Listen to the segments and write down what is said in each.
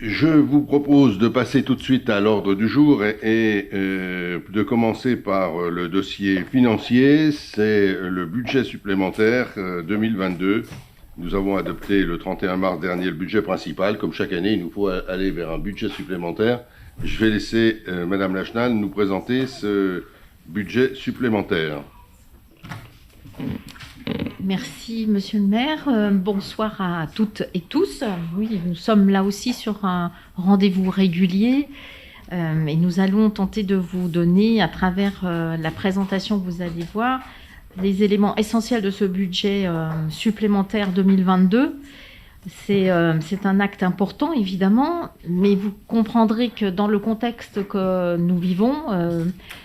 Je vous propose de passer tout de suite à l'ordre du jour et de commencer par le dossier financier. C'est le budget supplémentaire 2022. Nous avons adopté le 31 mars dernier le budget principal. Comme chaque année, il nous faut aller vers un budget supplémentaire. Je vais laisser Madame Lachenal nous présenter ce budget supplémentaire. Merci, Monsieur le maire. Bonsoir à toutes et tous. Oui, nous sommes là aussi sur un rendez-vous régulier et nous allons tenter de vous donner, à travers la présentation que vous allez voir, les éléments essentiels de ce budget supplémentaire 2022. C'est un acte important, évidemment, mais vous comprendrez que dans le contexte que nous vivons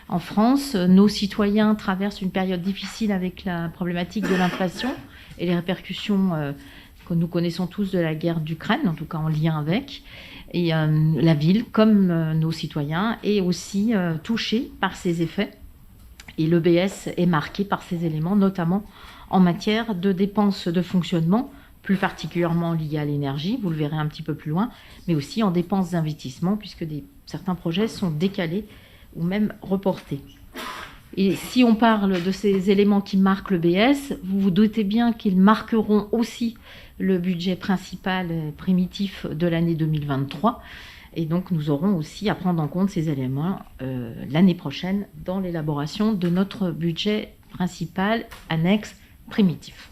en France, nos citoyens traversent une période difficile avec la problématique de l'inflation et les répercussions que nous connaissons tous de la guerre d'Ukraine, en tout cas en lien avec. Et la ville, comme nos citoyens, est aussi touchée par ces effets. Et l'EBS est marqué par ces éléments, notamment en matière de dépenses de fonctionnement, plus particulièrement liées à l'énergie, vous le verrez un petit peu plus loin, mais aussi en dépenses d'investissement, puisque certains projets sont décalés ou même reportés. Et si on parle de ces éléments qui marquent le BS, vous vous doutez bien qu'ils marqueront aussi le budget principal primitif de l'année 2023. Et donc, nous aurons aussi à prendre en compte ces éléments l'année prochaine dans l'élaboration de notre budget principal annexe primitif.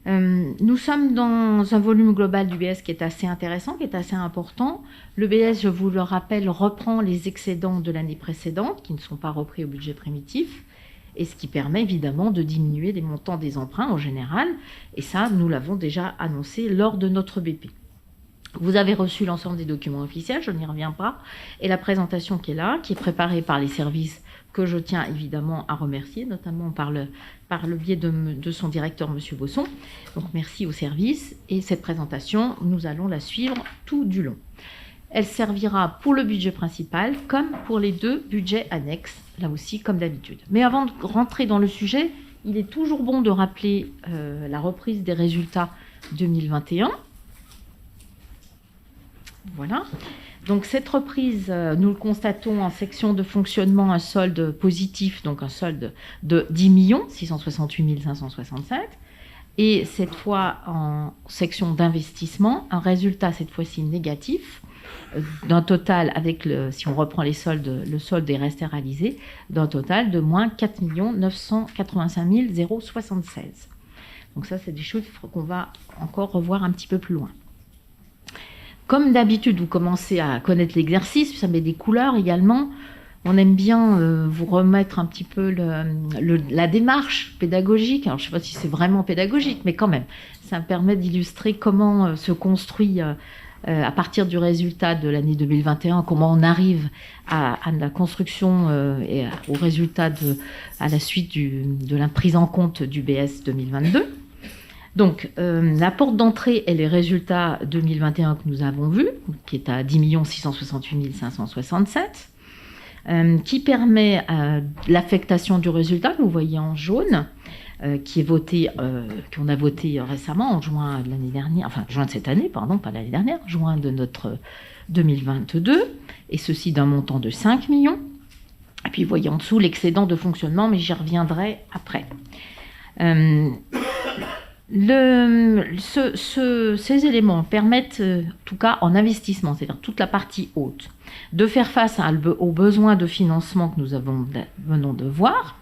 Nous sommes dans un volume global du BS qui est assez intéressant, qui est assez important. Le BS, je vous le rappelle, reprend les excédents de l'année précédente qui ne sont pas repris au budget primitif, et ce qui permet évidemment de diminuer les montants des emprunts en général. Et ça, nous l'avons déjà annoncé lors de notre BP. Vous avez reçu l'ensemble des documents officiels, je n'y reviens pas, et la présentation qui est là, qui est préparée par les services que je tiens évidemment à remercier, notamment par le biais de son directeur, M. Bosson. Donc merci aux services, et cette présentation, nous allons la suivre tout du long. Elle servira pour le budget principal comme pour les deux budgets annexes, là aussi comme d'habitude. Mais avant de rentrer dans le sujet, il est toujours bon de rappeler la reprise des résultats 2021. Voilà. Donc cette reprise, nous le constatons en section de fonctionnement, un solde positif, donc un solde de 10 668 567. Et cette fois en section d'investissement, un résultat cette fois-ci négatif, d'un total, si on reprend les soldes, le solde des restes réalisés, d'un total de moins 4 985 076. Donc ça, c'est des chiffres qu'on va encore revoir un petit peu plus loin. Comme d'habitude, vous commencez à connaître l'exercice, ça met des couleurs également. On aime bien vous remettre un petit peu la démarche pédagogique. Alors, je ne sais pas si c'est vraiment pédagogique, mais quand même, ça permet d'illustrer comment se construit à partir du résultat de l'année 2021, comment on arrive à la construction et au résultat à la suite de la prise en compte du BS 2022. Donc, la porte d'entrée et les résultats 2021 que nous avons vus, qui est à 10 668 567, qui permet l'affectation du résultat, que vous voyez en jaune, qu'on a voté récemment en juin de l'année dernière, enfin juin de cette année, pardon, pas l'année dernière, juin de notre 2022, et ceci d'un montant de 5 millions. Et puis, vous voyez en dessous l'excédent de fonctionnement, mais j'y reviendrai après. Ces éléments permettent, en tout cas en investissement, c'est-à-dire toute la partie haute, de faire face aux besoins de financement que nous venons de voir,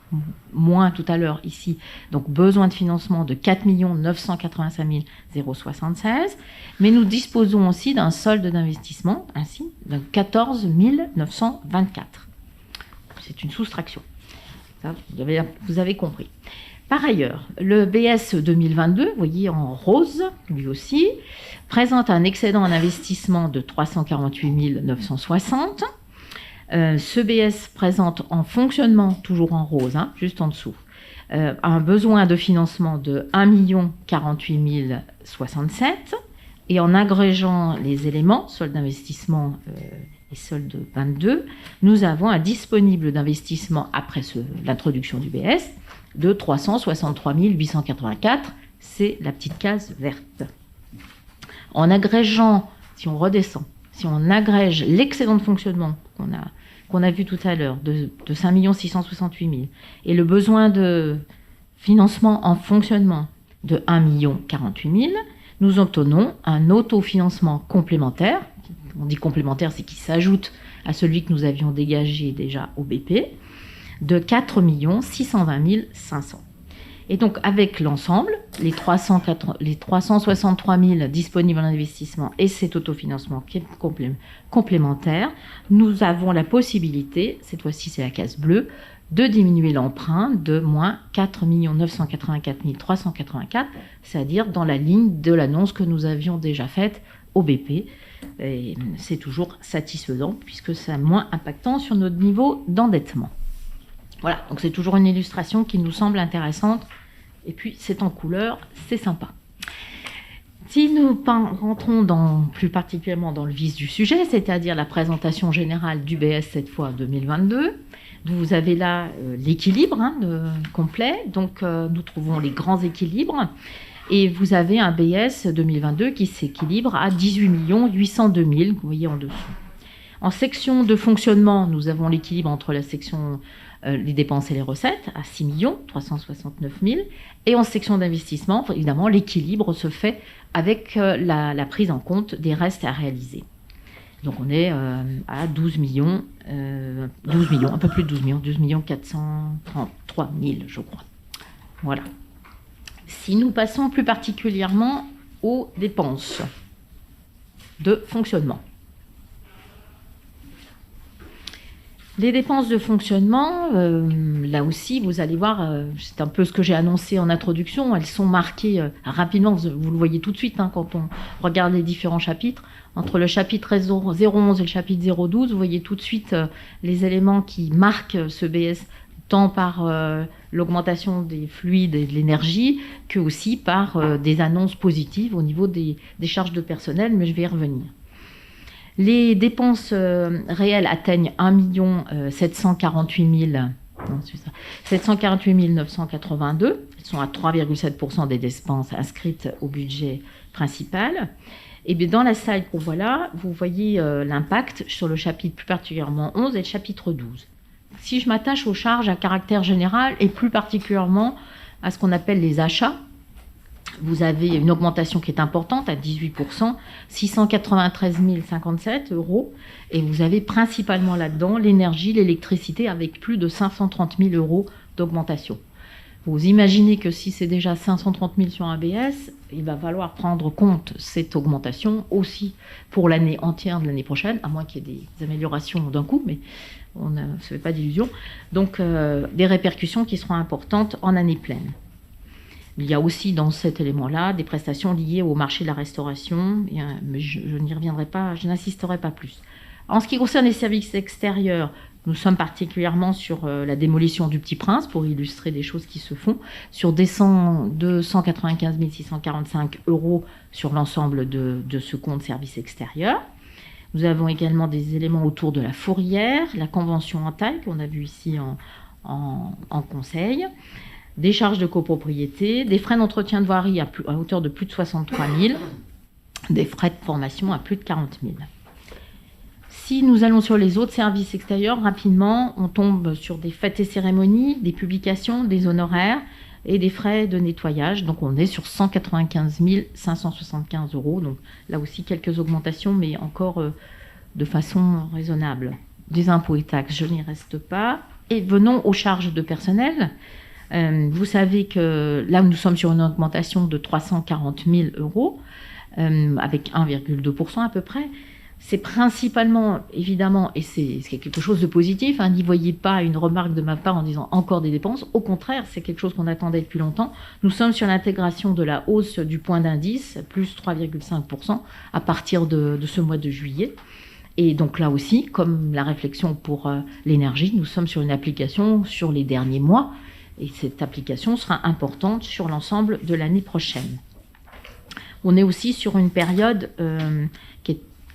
moins tout à l'heure ici, donc besoin de financement de 4 985 076, mais nous disposons aussi d'un solde d'investissement, ainsi, de 14 924. C'est une soustraction. Ça, vous avez compris. Par ailleurs, le BS 2022, vous voyez en rose, lui aussi, présente un excédent en investissement de 348 960. Ce BS présente en fonctionnement, toujours en rose, juste en dessous, un besoin de financement de 1 48 067. Et en agrégeant les éléments, solde d'investissement et solde 22, nous avons un disponible d'investissement après l'introduction du BS de 363 884, c'est la petite case verte. En agrégeant si on redescend, si on agrège l'excédent de fonctionnement qu'on a vu tout à l'heure de 5 668 000 et le besoin de financement en fonctionnement de 1 048 000, nous obtenons un autofinancement complémentaire. On dit complémentaire, c'est qui s'ajoute à celui que nous avions dégagé déjà au BP, de 4 620 500. Et donc, avec l'ensemble, les 363 000 disponibles en investissement et cet autofinancement qui est complémentaire, nous avons la possibilité, cette fois-ci c'est la case bleue, de diminuer l'emprunt de moins 4 984 384, c'est-à-dire dans la ligne de l'annonce que nous avions déjà faite au BP. Et c'est toujours satisfaisant puisque c'est moins impactant sur notre niveau d'endettement. Voilà, donc c'est toujours une illustration qui nous semble intéressante. Et puis, c'est en couleur, c'est sympa. Si nous rentrons plus particulièrement dans le vif du sujet, c'est-à-dire la présentation générale du BS cette fois 2022, vous avez là l'équilibre complet. Donc, nous trouvons les grands équilibres. Et vous avez un BS 2022 qui s'équilibre à 18 802 000, vous voyez en dessous. En section de fonctionnement, nous avons l'équilibre entre la section les dépenses et les recettes à 6 369 000. Et en section d'investissement, évidemment, l'équilibre se fait avec la prise en compte des restes à réaliser. Donc on est à 12 millions, un peu plus de 12 433 000, je crois. Voilà. Si nous passons plus particulièrement aux dépenses de fonctionnement. Les dépenses de fonctionnement, là aussi, vous allez voir, c'est un peu ce que j'ai annoncé en introduction, elles sont marquées rapidement, vous le voyez tout de suite quand on regarde les différents chapitres. Entre le chapitre 011 et le chapitre 012, vous voyez tout de suite les éléments qui marquent ce BS, tant par l'augmentation des fluides et de l'énergie, que aussi par des annonces positives au niveau des charges de personnel, mais je vais y revenir. Les dépenses réelles atteignent 1 748 982. Elles sont à 3,7% des dépenses inscrites au budget principal. Et bien dans la slide qu'on voit là, vous voyez l'impact sur le chapitre plus particulièrement 11 et le chapitre 12. Si je m'attache aux charges à caractère général et plus particulièrement à ce qu'on appelle les achats, vous avez une augmentation qui est importante à 18%, 693 057 €, et vous avez principalement là-dedans l'énergie, l'électricité avec plus de 530 000 € d'augmentation. Vous imaginez que si c'est déjà 530 000 sur un BS, il va falloir prendre compte cette augmentation aussi pour l'année entière de l'année prochaine, à moins qu'il y ait des améliorations d'un coup, mais on ne se fait pas d'illusions. Donc des répercussions qui seront importantes en année pleine. Il y a aussi dans cet élément-là des prestations liées au marché de la restauration, mais je n'y reviendrai pas, je n'insisterai pas plus. En ce qui concerne les services extérieurs, nous sommes particulièrement sur la démolition du Petit Prince, pour illustrer des choses qui se font, sur des 195 645 € sur l'ensemble de ce compte service extérieur. Nous avons également des éléments autour de la fourrière, la convention en taille qu'on a vu ici en conseil, des charges de copropriété, des frais d'entretien de voirie à hauteur de plus de 63 000, des frais de formation à plus de 40 000. Si nous allons sur les autres services extérieurs, rapidement, on tombe sur des fêtes et cérémonies, des publications, des honoraires et des frais de nettoyage. Donc on est sur 195 575 €. Donc là aussi, quelques augmentations, mais encore de façon raisonnable. Des impôts et taxes, je n'y reste pas. Et venons aux charges de personnel. Vous savez que là, nous sommes sur une augmentation de 340 000 €, avec 1,2% à peu près. C'est principalement, évidemment, et c'est quelque chose de positif, n'y voyez pas une remarque de ma part en disant encore des dépenses. Au contraire, c'est quelque chose qu'on attendait depuis longtemps. Nous sommes sur l'intégration de la hausse du point d'indice, plus 3,5% à partir de ce mois de juillet. Et donc là aussi, comme la réflexion pour l'énergie, nous sommes sur une application sur les derniers mois. Et cette application sera importante sur l'ensemble de l'année prochaine. On est aussi sur une période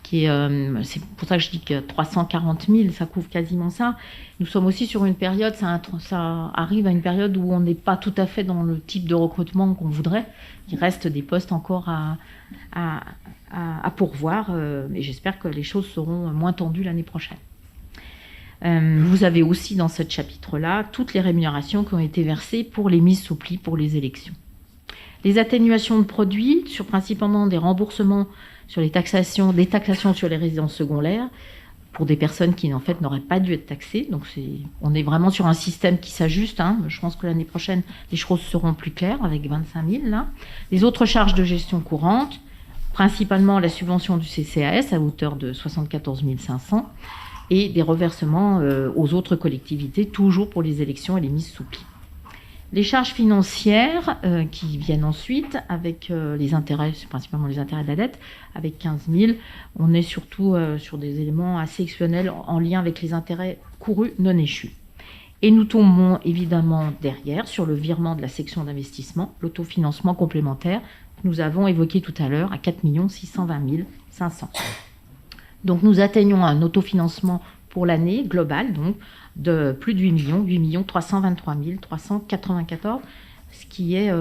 qui c'est pour ça que je dis que 340 000, ça couvre quasiment ça. Nous sommes aussi sur une période, ça arrive à une période où on n'est pas tout à fait dans le type de recrutement qu'on voudrait. Il reste des postes encore à pourvoir, mais j'espère que les choses seront moins tendues l'année prochaine. Vous avez aussi dans ce chapitre-là toutes les rémunérations qui ont été versées pour les mises sous pli pour les élections. Les atténuations de produits, sur principalement des remboursements sur des taxations sur les résidences secondaires, pour des personnes qui en fait n'auraient pas dû être taxées. Donc on est vraiment sur un système qui s'ajuste. Je pense que l'année prochaine, les choses seront plus claires avec 25 000. Là. Les autres charges de gestion courante, principalement la subvention du CCAS à hauteur de 74 500 et des reversements aux autres collectivités, toujours pour les élections et les mises sous pli. Les charges financières qui viennent ensuite avec les intérêts, principalement les intérêts de la dette, avec 15 000. On est surtout sur des éléments assez exceptionnels en lien avec les intérêts courus non échus. Et nous tombons évidemment derrière sur le virement de la section d'investissement, l'autofinancement complémentaire que nous avons évoqué tout à l'heure à 4 620 500. Donc nous atteignons un autofinancement pour l'année globale, donc de plus de 8 323 394, ce qui est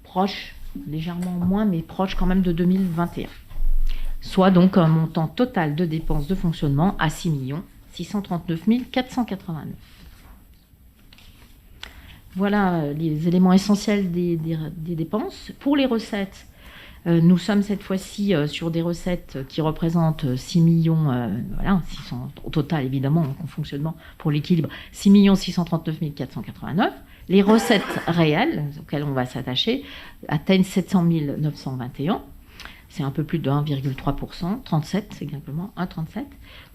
proche, légèrement moins, mais proche quand même de 2021. Soit donc un montant total de dépenses de fonctionnement à 6 639 489. Voilà les éléments essentiels des dépenses. Pour les recettes, nous sommes cette fois-ci sur des recettes qui représentent 6 millions, 600, au total évidemment en fonctionnement pour l'équilibre, 6 639 489. Les recettes réelles auxquelles on va s'attacher atteignent 700 921. C'est un peu plus de 1,3%, 37 exactement, 1,37.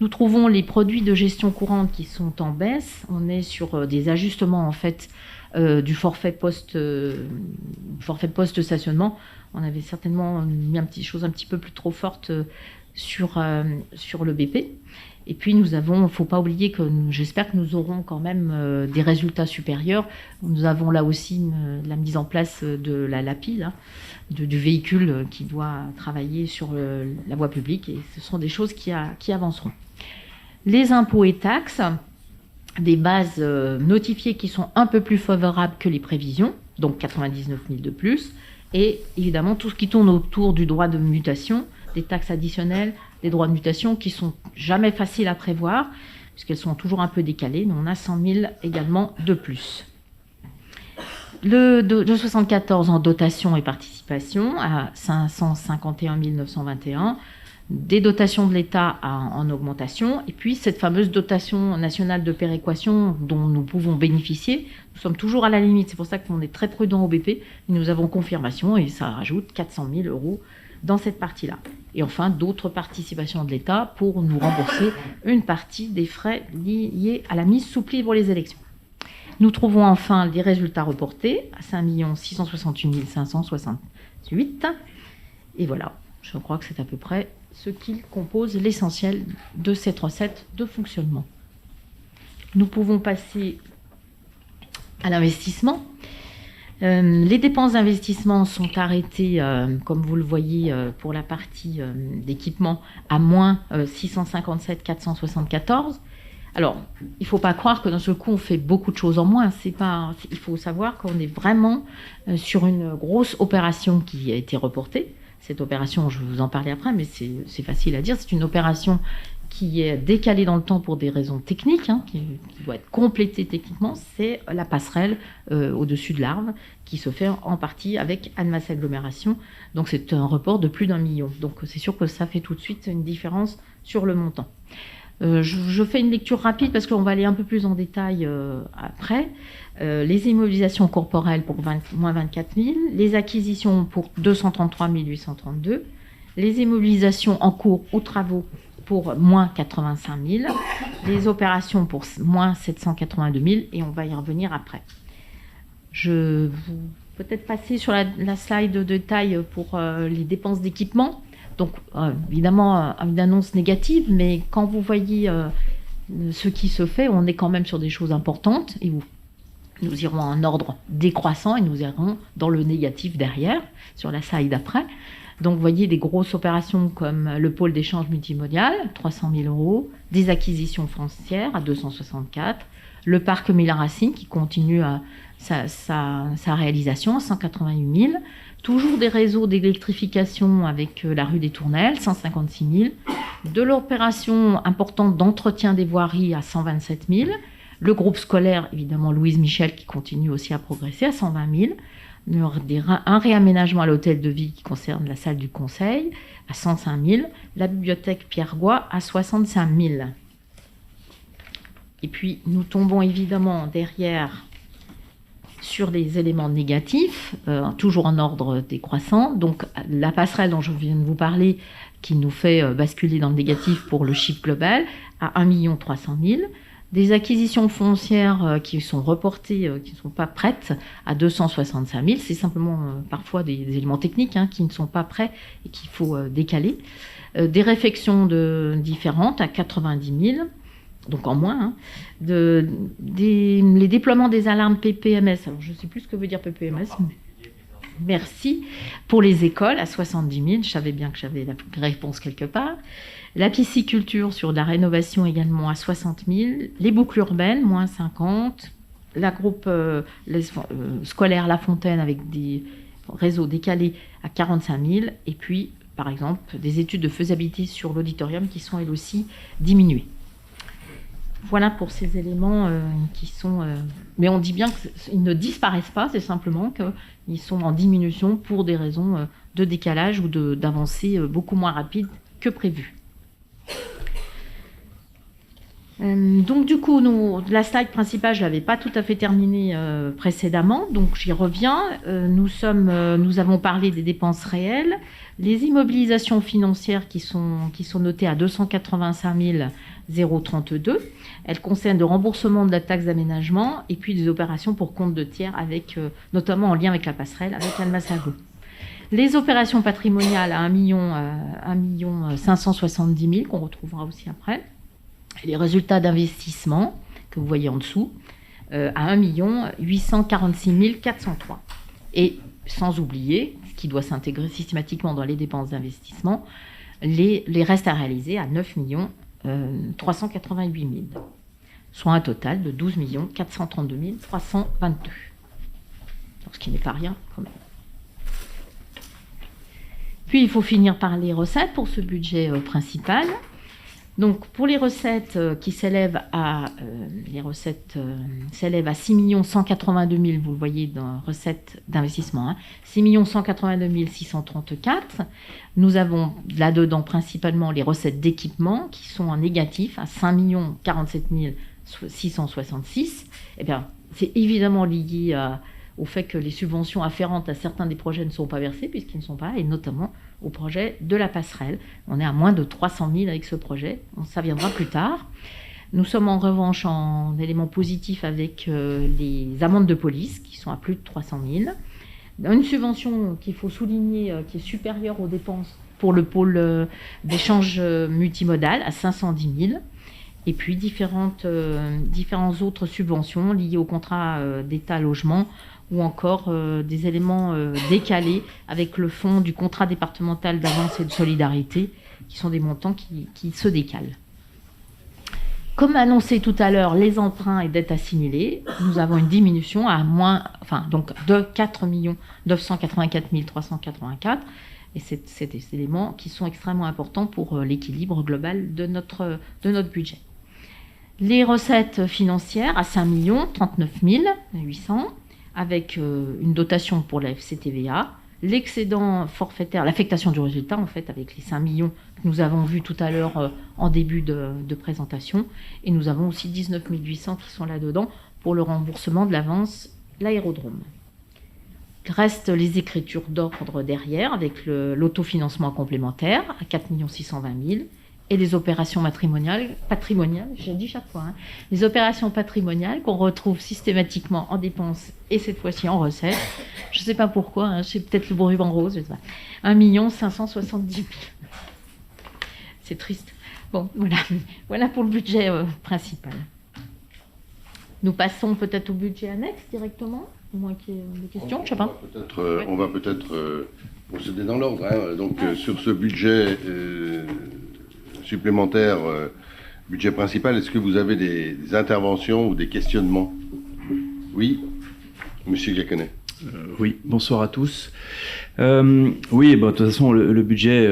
Nous trouvons les produits de gestion courante qui sont en baisse. On est sur des ajustements en fait du forfait post-stationnement. On avait certainement mis une chose un petit peu plus trop forte sur le BP. Et puis il ne faut pas oublier que j'espère que nous aurons quand même des résultats supérieurs. Nous avons là aussi la mise en place de la LAPI, du véhicule qui doit travailler sur la voie publique. Et ce sont des choses qui avanceront. Les impôts et taxes, des bases notifiées qui sont un peu plus favorables que les prévisions, donc 99 000 de plus. Et évidemment, tout ce qui tourne autour du droit de mutation, des taxes additionnelles, des droits de mutation qui sont jamais faciles à prévoir, puisqu'elles sont toujours un peu décalées, mais on a 100 000 également de plus. Le 74 en dotation et participation à 551 921, des dotations de l'État en augmentation, et puis cette fameuse dotation nationale de péréquation dont nous pouvons bénéficier. Nous sommes toujours à la limite, c'est pour ça qu'on est très prudent au BP, nous avons confirmation et ça rajoute 400 000 euros dans cette partie-là. Et enfin, d'autres participations de l'État pour nous rembourser une partie des frais liés à la mise sous pli pour les élections. Nous trouvons enfin les résultats reportés à 5 668 568. Et voilà, je crois que c'est à peu près ce qui compose l'essentiel de cette recette de fonctionnement. Nous pouvons passer à l'investissement. Les dépenses d'investissement sont arrêtées, comme vous le voyez, pour la partie d'équipement, à moins 657 474. Alors, il ne faut pas croire que d'un seul coup, on fait beaucoup de choses en moins. Il faut savoir qu'on est vraiment sur une grosse opération qui a été reportée. Cette opération, je vais vous en parler après, mais c'est facile à dire. C'est une opération qui est décalée dans le temps pour des raisons techniques, qui doit être complétée techniquement. C'est la passerelle au-dessus de l'Arve qui se fait en partie avec Annemasse Agglomération. Donc c'est un report de plus d'1 million. Donc c'est sûr que ça fait tout de suite une différence sur le montant. Je fais une lecture rapide parce qu'on va aller un peu plus en détail après. Les immobilisations corporelles pour moins 24 000, les acquisitions pour 233 832, les immobilisations en cours ou travaux pour moins 85 000, les opérations pour moins 782 000, et on va y revenir après. Je vais peut-être passer sur la slide de détail pour les dépenses d'équipement. Donc, évidemment, une annonce négative, mais quand vous voyez ce qui se fait, on est quand même sur des choses importantes, et nous irons en ordre décroissant, et nous irons dans le négatif derrière, sur la slide d'après. Donc, vous voyez des grosses opérations comme le pôle d'échange multimodal, 300 000 euros, des acquisitions foncières à 264, le parc Miller-Racine qui continue sa réalisation à 188 000, toujours des réseaux d'électrification avec la rue des Tournelles, 156 000, de l'opération importante d'entretien des voiries à 127 000, le groupe scolaire, évidemment, Louise Michel, qui continue aussi à progresser à 120 000, un réaménagement à l'hôtel de ville qui concerne la salle du conseil à 105 000, la bibliothèque Pierre Gouy à 65 000. Et puis, nous tombons évidemment derrière sur les éléments négatifs, toujours en ordre décroissant. Donc, la passerelle dont je viens de vous parler, qui nous fait basculer dans le négatif pour le chiffre global, à 1 300 000. Des acquisitions foncières qui sont reportées, qui ne sont pas prêtes, à 265 000. C'est simplement parfois des éléments techniques qui ne sont pas prêts et qu'il faut décaler. Des réfections différentes à 90 000. Donc en moins, les déploiements des alarmes PPMS, alors je ne sais plus ce que veut dire PPMS, merci, pour les écoles à 70 000, je savais bien que j'avais la réponse quelque part, la pisciculture sur la rénovation également à 60 000, les boucles urbaines, moins 50, la groupe scolaire La Fontaine avec des réseaux décalés à 45 000, et puis par exemple des études de faisabilité sur l'auditorium qui sont elles aussi diminuées. Voilà pour ces éléments qui sont... mais on dit bien qu'ils ne disparaissent pas, c'est simplement qu'ils sont en diminution pour des raisons de décalage ou d'avancée beaucoup moins rapide que prévu. Donc du coup, la slide principale, je ne l'avais pas tout à fait terminée précédemment, donc j'y reviens. Nous avons parlé des dépenses réelles, les immobilisations financières qui sont notées à 285 032. Elles concernent le remboursement de la taxe d'aménagement et puis des opérations pour compte de tiers, notamment en lien avec la passerelle, avec Almasago. Les opérations patrimoniales à 1 570 000 qu'on retrouvera aussi après. Les résultats d'investissement que vous voyez en dessous à 1 846 403. Et sans oublier, ce qui doit s'intégrer systématiquement dans les dépenses d'investissement, les restes à réaliser à 9 388 000, soit un total de 12 432 322. Ce qui n'est pas rien quand même. Puis il faut finir par les recettes pour ce budget principal. Donc pour les recettes qui s'élèvent à 6 182 000, vous le voyez dans recettes d'investissement, 6 182 634. Nous avons là-dedans principalement les recettes d'équipement qui sont en négatif à 5 047 666. Eh bien, c'est évidemment lié au fait que les subventions afférentes à certains des projets ne sont pas versées, puisqu'ils ne sont pas, et notamment au projet de la passerelle. On est à moins de 300 000 avec ce projet, ça viendra plus tard. Nous sommes en revanche en élément positif avec les amendes de police, qui sont à plus de 300 000. Une subvention qu'il faut souligner, qui est supérieure aux dépenses pour le pôle d'échange multimodal, à 510 000. Et puis différentes autres subventions liées au contrat d'État logement, ou encore des éléments décalés avec le fonds du contrat départemental d'avance et de solidarité, qui sont des montants qui se décalent. Comme annoncé tout à l'heure, les emprunts et dettes assimilées, nous avons une diminution de 4 984 384, et c'est des éléments qui sont extrêmement importants pour l'équilibre global de notre budget. Les recettes financières à 5 39 800, avec une dotation pour la FCTVA, l'excédent forfaitaire, l'affectation du résultat, en fait, avec les 5 millions que nous avons vus tout à l'heure en début de présentation, et nous avons aussi 19 800 qui sont là-dedans pour le remboursement de l'avance l'aérodrome. Restent les écritures d'ordre derrière, avec l'autofinancement complémentaire à 4 620 000, et les opérations patrimoniales, je dis chaque fois, les opérations patrimoniales qu'on retrouve systématiquement en dépenses et cette fois-ci en recettes. Je ne sais pas pourquoi, c'est peut-être le ruban rose, je sais pas. 1 570 000. C'est triste. Bon, voilà pour le budget principal. Nous passons peut-être au budget annexe directement. Au moins qu'il y ait des questions, je ne sais pas. On va peut-être procéder dans l'ordre. Hein. Donc, sur ce budget supplémentaire, budget principal, est-ce que vous avez des interventions ou des questionnements? Oui, Monsieur Gaconnet. Oui, bonsoir à tous. Oui, de toute façon, le budget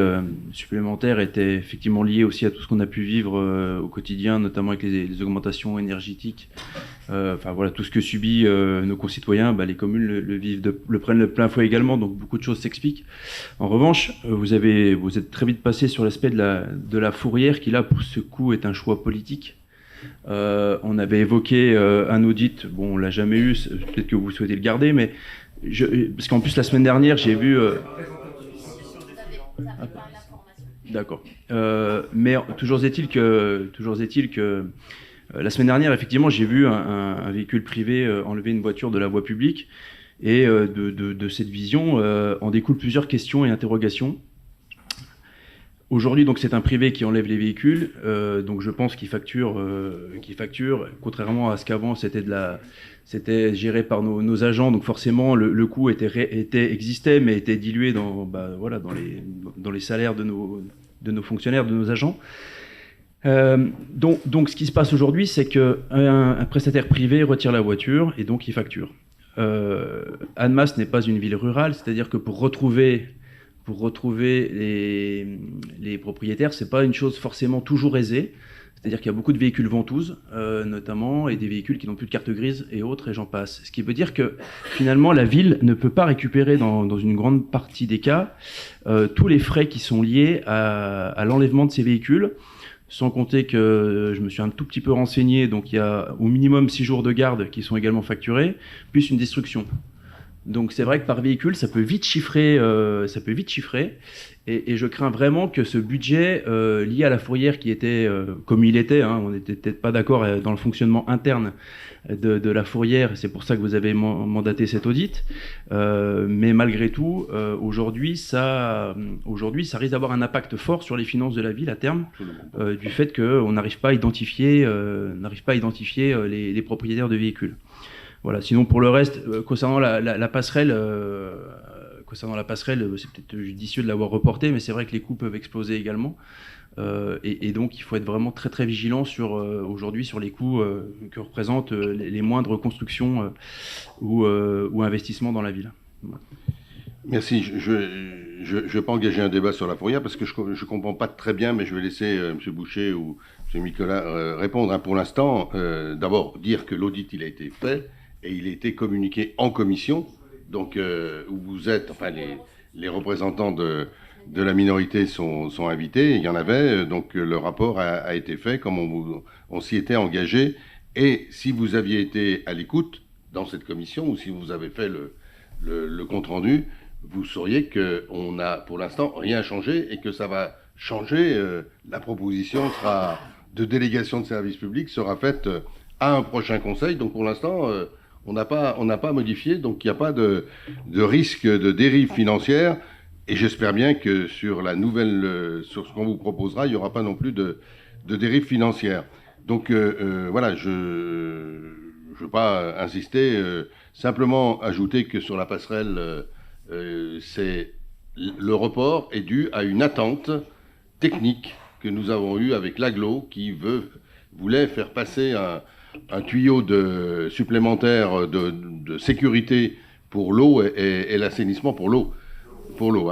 supplémentaire était effectivement lié aussi à tout ce qu'on a pu vivre au quotidien, notamment avec les augmentations énergétiques. Enfin voilà, tout ce que subit nos concitoyens, les communes le prennent de plein fouet également, donc beaucoup de choses s'expliquent. En revanche, vous êtes très vite passé sur l'aspect de la fourrière, qui là, pour ce coup, est un choix politique. On avait évoqué un audit, bon, on l'a jamais eu, peut-être que vous souhaitez le garder, mais parce qu'en plus la semaine dernière j'ai vu. D'accord. Mais toujours est-il que la semaine dernière, effectivement, j'ai vu un véhicule privé enlever une voiture de la voie publique, et de cette vision en découlent plusieurs questions et interrogations. Aujourd'hui, donc, c'est un privé qui enlève les véhicules, donc je pense qu'il facture, contrairement à ce qu'avant c'était géré par nos agents, donc forcément le coût existait, mais était dilué dans les salaires de nos fonctionnaires, de nos agents. Donc ce qui se passe aujourd'hui, c'est qu'un prestataire privé retire la voiture et donc il facture. Annemasse n'est pas une ville rurale, c'est-à-dire que pour retrouver les propriétaires, c'est pas une chose forcément toujours aisée. C'est-à-dire qu'il y a beaucoup de véhicules ventouses, notamment, et des véhicules qui n'ont plus de carte grise et autres, et j'en passe. Ce qui veut dire que finalement, la ville ne peut pas récupérer dans une grande partie des cas tous les frais qui sont liés à l'enlèvement de ces véhicules. Sans compter que je me suis un tout petit peu renseigné, donc il y a au minimum 6 jours de garde qui sont également facturés, plus une destruction. Donc c'est vrai que par véhicule, ça peut vite chiffrer, et je crains vraiment que ce budget lié à la fourrière qui était comme il était, on n'était peut-être pas d'accord dans le fonctionnement interne de la fourrière, c'est pour ça que vous avez mandaté cet audit, mais malgré tout, aujourd'hui ça risque d'avoir un impact fort sur les finances de la ville à terme, du fait qu'on n'arrive pas à identifier les propriétaires de véhicules. Voilà. Sinon, pour le reste, concernant la passerelle, c'est peut-être judicieux de l'avoir reportée, mais c'est vrai que les coûts peuvent exploser également. Et donc, il faut être vraiment très très vigilant aujourd'hui sur les coûts que représentent les moindres constructions ou investissements dans la ville. Voilà. Merci. Je ne vais pas engager un débat sur la fourrière parce que je ne comprends pas très bien, mais je vais laisser M. Boucher ou M. Nicolas répondre. Pour l'instant, d'abord, dire que l'audit il a été fait et il a été communiqué en commission, donc où vous êtes, enfin les représentants de la minorité sont invités, il y en avait, donc le rapport a été fait comme on s'y était engagé, et si vous aviez été à l'écoute dans cette commission, ou si vous avez fait le compte-rendu, vous sauriez qu'on n'a pour l'instant rien changé, et que ça va changer, la proposition de délégation de service public sera faite à un prochain conseil, donc pour l'instant... on n'a pas modifié, donc il n'y a pas de risque de dérive financière, et j'espère bien que sur ce qu'on vous proposera, il n'y aura pas non plus de dérive financière. Donc voilà, je ne veux pas insister, simplement ajouter que sur la passerelle, le report est dû à une attente technique que nous avons eue avec l'AGLO, qui voulait faire passer un tuyau supplémentaire de sécurité pour l'eau et l'assainissement pour l'eau,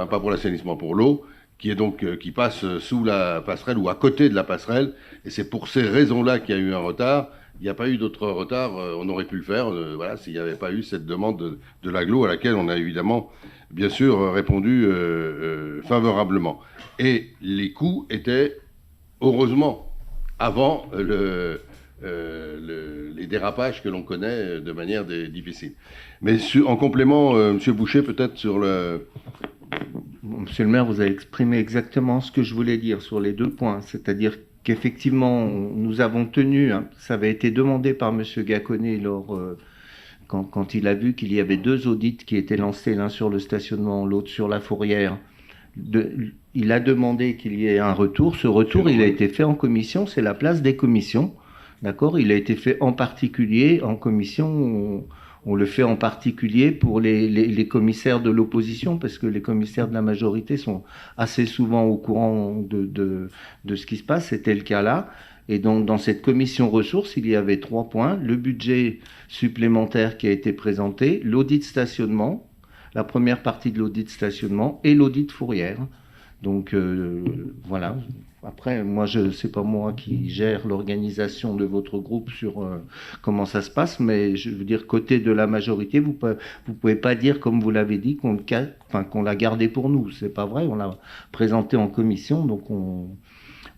pas pour l'assainissement, pour l'eau, qui passe sous la passerelle ou à côté de la passerelle, et c'est pour ces raisons-là qu'il y a eu un retard. Il n'y a pas eu d'autre retard, on aurait pu le faire, voilà, s'il n'y avait pas eu cette demande de l'AGLO à laquelle on a évidemment, bien sûr, répondu favorablement. Et les coûts étaient, heureusement, avant les dérapages que l'on connaît de manière difficile. Mais en complément, M. Boucher, peut-être sur le... Monsieur le maire, vous avez exprimé exactement ce que je voulais dire sur les deux points, c'est-à-dire qu'effectivement, nous avons tenu, ça avait été demandé par M. Gaconnet quand il a vu qu'il y avait 2 audits qui étaient lancés, l'un sur le stationnement, l'autre sur la fourrière. Il a demandé qu'il y ait un retour. Ce retour, il a été fait en commission, c'est la place des commissions. D'accord, il a été fait en particulier en commission On le fait en particulier pour les commissaires de l'opposition, parce que les commissaires de la majorité sont assez souvent au courant de ce qui se passe. C'était le cas là. Et donc, dans cette commission ressources, il y avait 3 points. Le budget supplémentaire qui a été présenté, l'audit stationnement, la première partie de l'audit stationnement et l'audit fourrière. Donc, voilà. Après, moi, c'est pas moi qui gère l'organisation de votre groupe sur comment ça se passe, mais je veux dire, côté de la majorité, vous pouvez pas dire, comme vous l'avez dit, qu'on l'a gardé pour nous. C'est pas vrai, on l'a présenté en commission, donc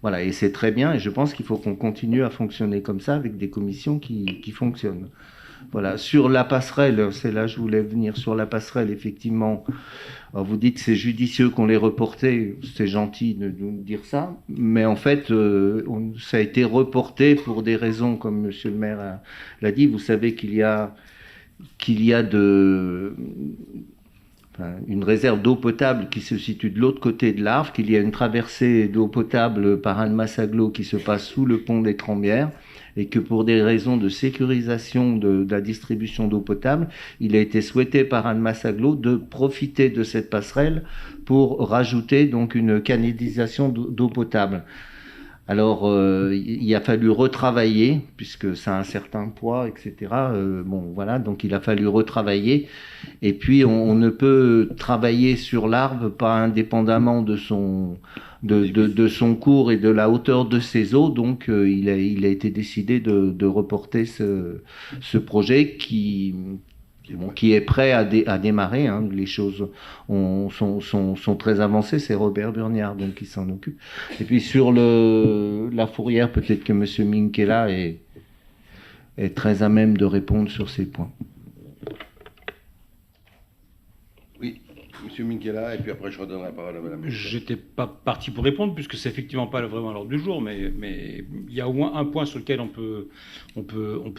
voilà, et c'est très bien, et je pense qu'il faut qu'on continue à fonctionner comme ça, avec des commissions qui fonctionnent. Voilà, sur la passerelle, c'est là que je voulais venir, sur la passerelle, effectivement, alors vous dites que c'est judicieux qu'on l'ait reporté, c'est gentil de nous dire ça, mais en fait, ça a été reporté pour des raisons, comme monsieur le maire l'a dit. Vous savez qu'il y a une réserve d'eau potable qui se situe de l'autre côté de l'Arve, qu'il y a une traversée d'eau potable par Annemasse-Aglo qui se passe sous le pont des Trembières, et que pour des raisons de sécurisation de la distribution d'eau potable, il a été souhaité par Annemasse-Aglo de profiter de cette passerelle pour rajouter donc une canalisation d'eau potable. Alors, il a fallu retravailler, puisque ça a un certain poids, etc. Bon, voilà, donc il a fallu retravailler. Et puis, on ne peut travailler sur l'Arve pas indépendamment de son cours et de la hauteur de ses eaux. Donc, il a été décidé de reporter ce projet qui est prêt à démarrer. Hein. Les choses sont très avancées. C'est Robert Burniard donc, qui s'en occupe. Et puis sur la fourrière, peut-être que M. Minkela est très à même de répondre sur ces points. Oui, M. Minkela, et puis après je redonnerai la parole à Mme. J'étais pas parti pour répondre, puisque c'est effectivement pas vraiment à l'ordre du jour, mais il y a au moins un point sur lequel on peut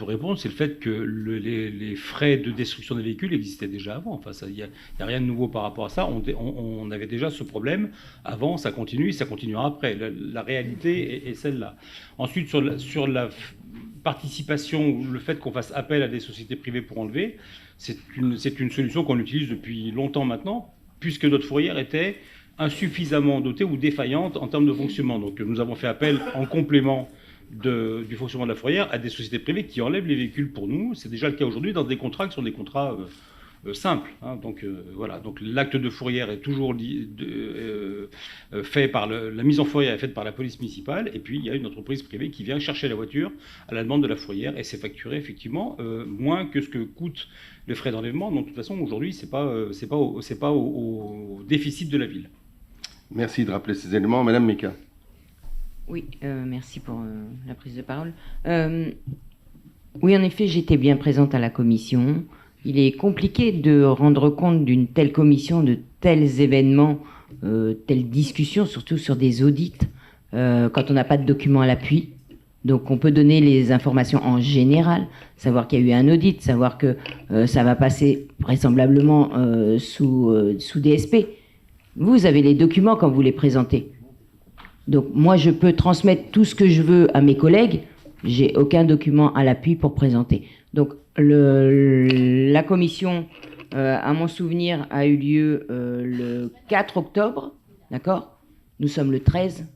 répondre, c'est le fait que les frais de destruction des véhicules existaient déjà avant. Enfin, il n'y a rien de nouveau par rapport à ça. On avait déjà ce problème avant, ça continue, et ça continuera après. La réalité est celle-là. Ensuite, sur la participation, ou le fait qu'on fasse appel à des sociétés privées pour enlever, c'est une solution qu'on utilise depuis longtemps maintenant, puisque notre fourrière était insuffisamment dotée ou défaillante en termes de fonctionnement. Donc nous avons fait appel en complément du fonctionnement de la fourrière à des sociétés privées qui enlèvent les véhicules pour nous. C'est déjà le cas aujourd'hui dans des contrats qui sont des contrats simples. Hein. Donc voilà. Donc l'acte de fourrière est toujours fait par la mise en fourrière est faite par la police municipale, et puis il y a une entreprise privée qui vient chercher la voiture à la demande de la fourrière, et c'est facturé effectivement moins que ce que coûtent les frais d'enlèvement. Donc de toute façon aujourd'hui c'est pas au déficit de la ville. Merci de rappeler ces éléments, Madame Meka. Oui, merci pour la prise de parole. Oui, en effet, j'étais bien présente à la commission. Il est compliqué de rendre compte d'une telle commission, de tels événements, telles discussions, surtout sur des audits, quand on n'a pas de documents à l'appui. Donc on peut donner les informations en général, savoir qu'il y a eu un audit, savoir que ça va passer vraisemblablement sous DSP. Vous avez les documents quand vous les présentez. Donc moi, je peux transmettre tout ce que je veux à mes collègues. J'ai aucun document à l'appui pour présenter. Donc la commission, à mon souvenir, a eu lieu le 4 octobre. D'accord ? Nous sommes le 13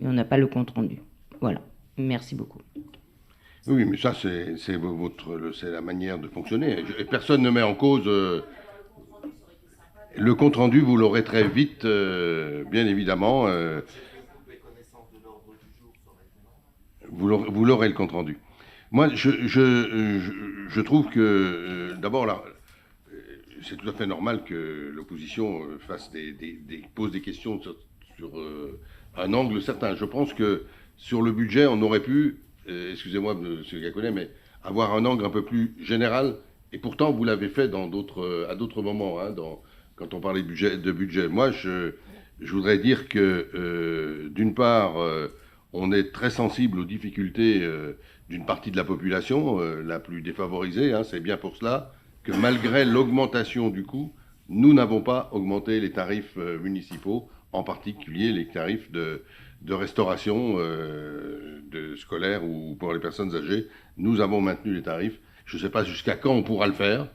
et on n'a pas le compte-rendu. Voilà. Merci beaucoup. Oui, mais ça, c'est la manière de fonctionner. Et personne ne met en cause... le compte-rendu, vous l'aurez très vite, bien évidemment. Vous l'aurez le compte-rendu. Moi, je trouve que, d'abord, là, c'est tout à fait normal que l'opposition pose des questions sur un angle certain. Je pense que sur le budget, on aurait pu, excusez-moi, M. Gaconnet, mais avoir un angle un peu plus général. Et pourtant, vous l'avez fait à d'autres moments, hein, quand on parlait de budget. Moi, je voudrais dire que, d'une part, on est très sensible aux difficultés d'une partie de la population, la plus défavorisée. Hein, c'est bien pour cela que malgré l'augmentation du coût, nous n'avons pas augmenté les tarifs municipaux, en particulier les tarifs de restauration de scolaire ou pour les personnes âgées. Nous avons maintenu les tarifs. Je ne sais pas jusqu'à quand on pourra le faire,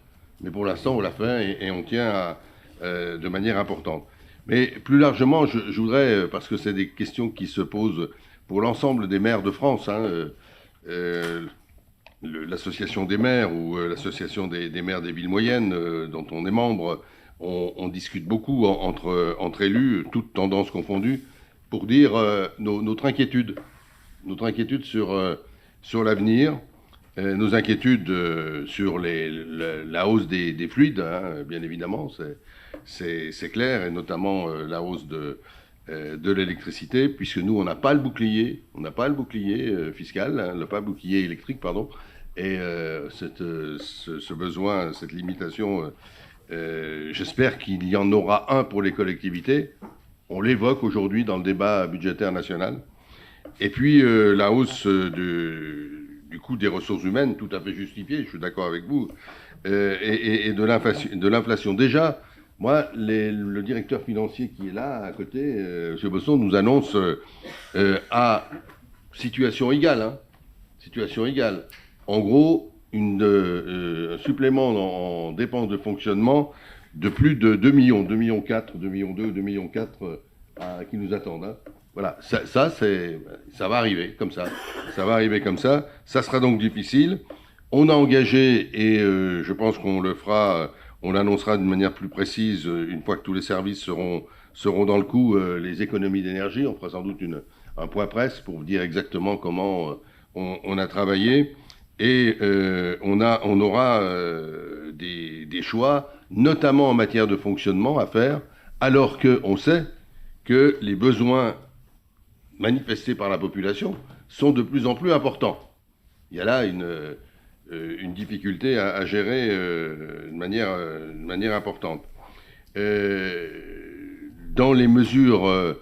mais pour l'instant, on l'a fait et on tient de manière importante. Mais plus largement, je voudrais, parce que c'est des questions qui se posent pour l'ensemble des maires de France, hein, l'association des maires ou l'association des maires des villes moyennes dont on est membre, on discute beaucoup entre élus, toutes tendances confondues, pour dire notre inquiétude sur l'avenir, nos inquiétudes sur la hausse des fluides, hein, bien évidemment, c'est clair, et notamment la hausse de l'électricité, puisque nous, on n'a pas le bouclier, fiscal, hein, pas le bouclier électrique, pardon, et ce besoin, cette limitation, j'espère qu'il y en aura un pour les collectivités. On l'évoque aujourd'hui dans le débat budgétaire national. Et puis la hausse du coût des ressources humaines, tout à fait justifiée, je suis d'accord avec vous, et de l'inflation. Déjà, moi, le directeur financier qui est là, à côté, M. Bosson, nous annonce à situation égale, hein, en gros, un supplément en dépenses de fonctionnement de plus de 2 millions, 2 millions 4, 2 millions 2, 2 millions 4 qui nous attendent. Hein. Voilà, ça va arriver comme ça. Ça sera donc difficile. On a engagé, et je pense qu'on le fera, on l'annoncera d'une manière plus précise une fois que tous les services seront dans le coup, les économies d'énergie. On fera sans doute un point presse pour vous dire exactement comment on a travaillé. Et on aura des choix, notamment en matière de fonctionnement, à faire, alors qu'on sait que les besoins manifestés par la population sont de plus en plus importants. Il y a là une difficulté à gérer de manière importante. Dans les mesures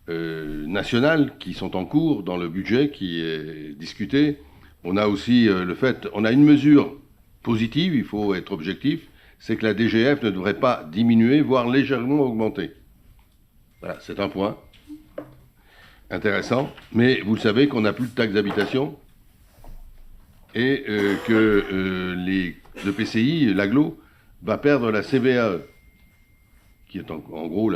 nationales qui sont en cours, dans le budget qui est discuté, on a aussi on a une mesure positive, il faut être objectif, c'est que la DGF ne devrait pas diminuer, voire légèrement augmenter. Voilà, c'est un point intéressant, mais vous le savez qu'on n'a plus de taxe d'habitation et que le PCI, l'AGLO, va perdre la CVAE, qui est en gros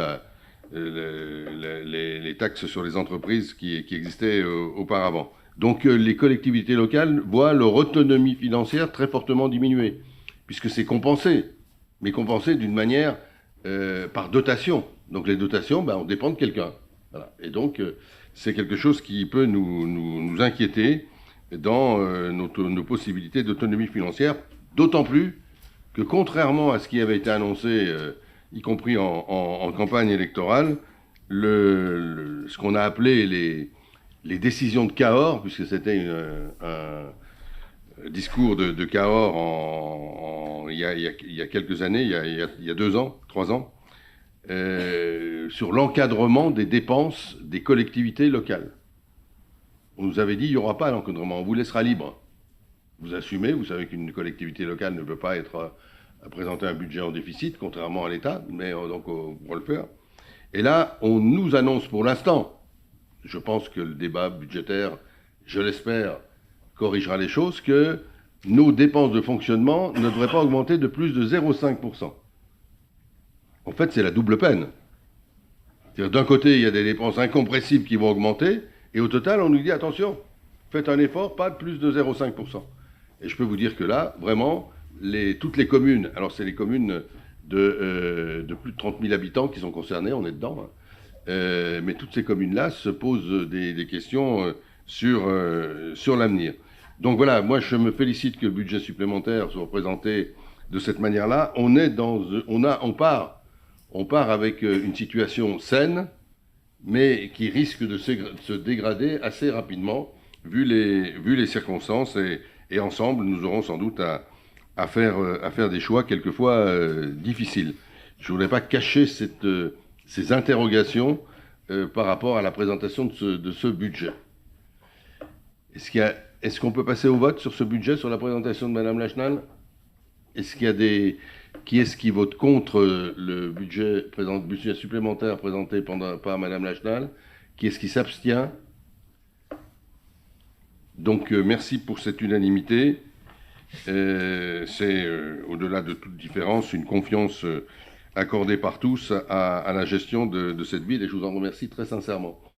les taxes sur les entreprises qui existaient auparavant. Donc les collectivités locales voient leur autonomie financière très fortement diminuer, puisque c'est compensé, mais compensé d'une manière par dotation. Donc les dotations, on dépend de quelqu'un. Voilà. Et donc c'est quelque chose qui peut nous inquiéter dans nos possibilités d'autonomie financière, d'autant plus que contrairement à ce qui avait été annoncé, y compris en campagne électorale, ce qu'on a appelé les décisions de Cahors, puisque c'était un discours de Cahors il y a quelques années, il y a 2 ans, 3 ans, sur l'encadrement des dépenses des collectivités locales. On nous avait dit, il n'y aura pas d'encadrement, on vous laissera libre. Vous assumez, vous savez qu'une collectivité locale ne peut pas présenter un budget en déficit, contrairement à l'État, mais donc on pourra le faire. Et là, on nous annonce pour l'instant, je pense que le débat budgétaire, je l'espère, corrigera les choses, que nos dépenses de fonctionnement ne devraient pas augmenter de plus de 0,5%. En fait, c'est la double peine. D'un côté, il y a des dépenses incompressibles qui vont augmenter, et au total, on nous dit, attention, faites un effort, pas de plus de 0,5%. Et je peux vous dire que là, vraiment, toutes les communes, alors c'est les communes de plus de 30 000 habitants qui sont concernées, on est dedans, hein. Mais toutes ces communes-là se posent des questions sur l'avenir. Donc voilà, moi je me félicite que le budget supplémentaire soit présenté de cette manière-là. On part avec une situation saine, mais qui risque de se dégrader assez rapidement, vu les circonstances, et ensemble, nous aurons sans doute à faire des choix quelquefois difficiles. Je ne voudrais pas cacher ces interrogations par rapport à la présentation de ce budget. Est-ce qu'on peut passer au vote sur ce budget, sur la présentation de Mme Lachenal? Est-ce qu'il y a qui est-ce qui vote contre le budget supplémentaire présenté par Mme Lachenal? Qui est-ce qui s'abstient? Donc merci pour cette unanimité. C'est, au-delà de toute différence, une confiance accordée par tous à la gestion de cette ville, et je vous en remercie très sincèrement.